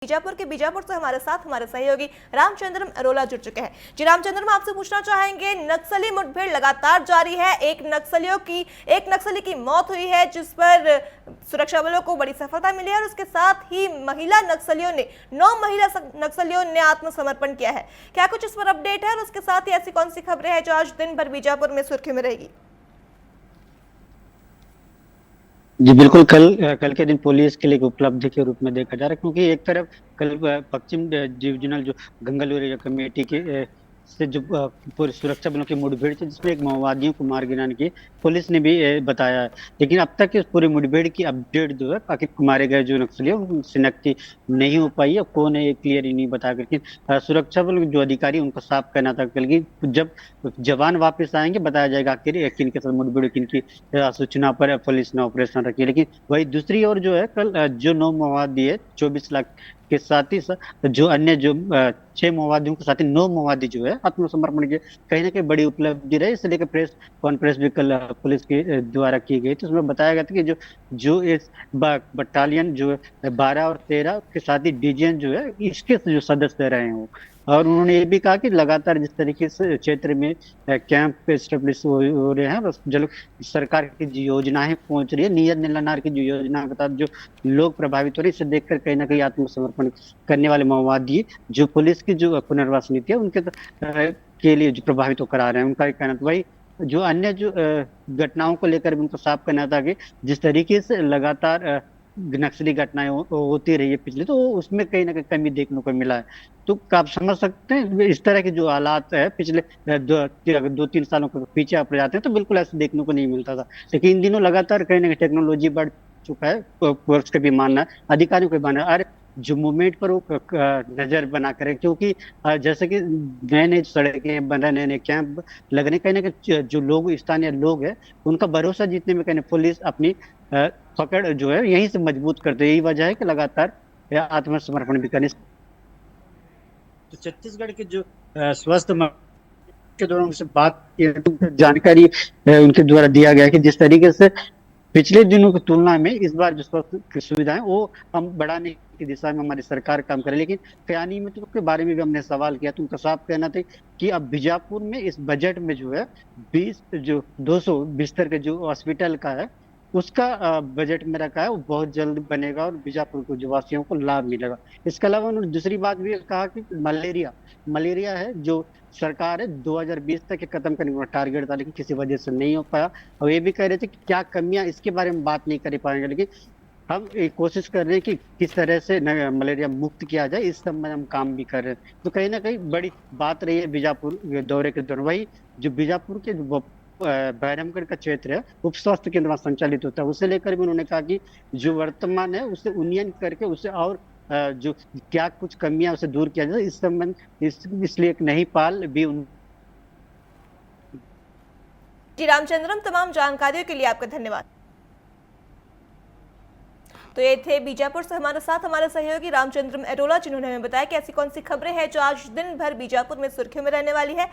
बीजापुर से हमारे साथ हमारे सहयोगी रामचंद्रम अरोला जुड़ चुके हैं। जी रामचंद्रम, आपसे पूछना चाहेंगे, नक्सली मुठभेड़ लगातार जारी है। एक नक्सली की मौत हुई है, जिस पर सुरक्षा बलों को बड़ी सफलता मिली है और उसके साथ ही 9 महिला नक्सलियों ने आत्मसमर्पण किया है। क्या कुछ इस पर अपडेट है और उसके साथ ही ऐसी कौन सी खबरें हैं जो आज दिन भर बीजापुर में सुर्खियों में रहेगी? जी बिल्कुल। कल के दिन पुलिस के लिए एक उपलब्धि के रूप में देखा जा रहा है, क्योंकि एक तरफ कल पश्चिम डिविजनल जो गंगलूर एरिया कमेटी के से जो पूरी सुरक्षा बलों की मुठभेड़ थी, जिसमें एक माओवादियों को मार गिराने की पुलिस ने भी बताया है। लेकिन अब तक इस पूरी मुठभेड़ की अपडेट जो है, बाकी मारे गए जो नक्सली है उनकी शिनाख्ती नहीं हो पाई है, कौन है ये क्लियर ही नहीं बताया। लेकिन सुरक्षा बल जो अधिकारी उनको साफ कहना था कल की जब जवान वापस आएंगे बताया जाएगा आखिर किन के साथ मुठभेड़, किन की सूचना पर पुलिस ने ऑपरेशन रखी। लेकिन वही दूसरी ओर जो है, कल जो 9 माओवादी है 24 लाख के साथ ही जो अन्य जो 6 माओवादियों के साथ ही 9 माओवादी जो है आत्मसमर्पण के कहीं ना कहीं बड़ी उपलब्धि रही। इसे लेकर प्रेस कॉन्फ्रेंस भी कल पुलिस के द्वारा की गई थी। उसमें बताया गया था कि जो जो इस बटालियन जो है 12 और 13 के साथ ही डिवीजन जो है इसके जो सदस्य रहे हैं, और उन्होंने ये भी कहा कि लगातार जिस तरीके से क्षेत्र में कैंप एस्टेब्लिश हो रहे हैं, बस जो सरकार की जो योजनाएं पहुंच रही है, नियत नीलानार की जो योजना के तहत जो लोग प्रभावित हो रहे हैं, इसे देखकर कहीं ना कहीं आत्मसमर्पण करने वाले माओवादी जो पुलिस की जो पुनर्वास नीति है उनके के लिए जो प्रभावित होकर आ रहे हैं, उनका एक कहना था। वही जो अन्य जो घटनाओं को लेकर भी उनको साफ करना था कि जिस तरीके से लगातार नक्सली घटनाएं होती रही है पिछले, तो उसमें कहीं ना कहीं कमी देखने को मिला है। तो आप समझ सकते हैं इस तरह के जो हालात है पिछले 2-3 सालों के पीछे आप जाते हैं तो बिल्कुल ऐसे देखने को नहीं मिलता था। लेकिन इन दिनों लगातार कहीं ना कहीं टेक्नोलॉजी बढ़ चुका है, पुलिस का भी मानना है, अधिकारियों का भी मानना है। अरे जो मूवमेंट पर वो नजर बना करे, क्योंकि जैसे कि नए नए सड़कें बन रहे, नए नए कैंप लग रहे, कहीं ना कहीं जो लोग स्थानीय लोग है उनका भरोसा जीतने में कहीं पुलिस अपनी पकड़ जो है यहीं से मजबूत करते, यही वजह है कि लगातार आत्मसमर्पण भी करने। तो छत्तीसगढ़ के जो स्वास्थ्य के दौरान उनसे बात जानकारी उनके द्वारा दिया गया कि जिस तरीके से पिछले दिनों की तुलना में इस बार जो स्वास्थ्य की सुविधाएं वो हम बढ़ाने की दिशा में हमारी सरकार काम करे। लेकिन कयानी में तो के बारे में भी हमने सवाल किया तो उनका साफ कहना था कि अब बीजापुर में इस बजट में जो है 200 बिस्तर के जो हॉस्पिटल का है उसका बजट में रखा है, वो बहुत जल्द बनेगा और बीजापुर के जो वासियों को लाभ मिलेगा। इसके अलावा उन्होंने दूसरी बात भी कहा कि मलेरिया है जो सरकार है 2020 तक खत्म करने का टारगेट था, लेकिन किसी वजह से नहीं हो पाया। और ये भी कह रहे थे कि क्या कमियां, इसके बारे में बात नहीं कर पाएंगे, लेकिन हम कोशिश कर रहे हैं कि किस तरह से मलेरिया मुक्त किया जाए, इस सब में हम काम भी कर रहे हैं। तो कहीं ना कहीं बड़ी बात रही है बीजापुर दौरे के दौरान। वही जो बीजापुर के बैरमगढ़ का क्षेत्र है उप स्वास्थ्य केंद्र वहाँ संचालित होता है, उसे लेकर भी उन्होंने कहा कि जो वर्तमान है उसे उन्नयन करके उसे और जो क्या कुछ कमियां उसे दूर किया जाए, इस संबंध इसलिए एक नई पाल भी जी रामचंद्रम, तमाम जानकारियों के लिए आपका धन्यवाद। तो ये थे बीजापुर से हमारे साथ हमारे सहयोगी रामचंद्रम अरोला, जिन्होंने हमें बताया कि ऐसी कौन सी खबरें हैं जो आज दिन भर बीजापुर में सुर्खियों में रहने वाली है।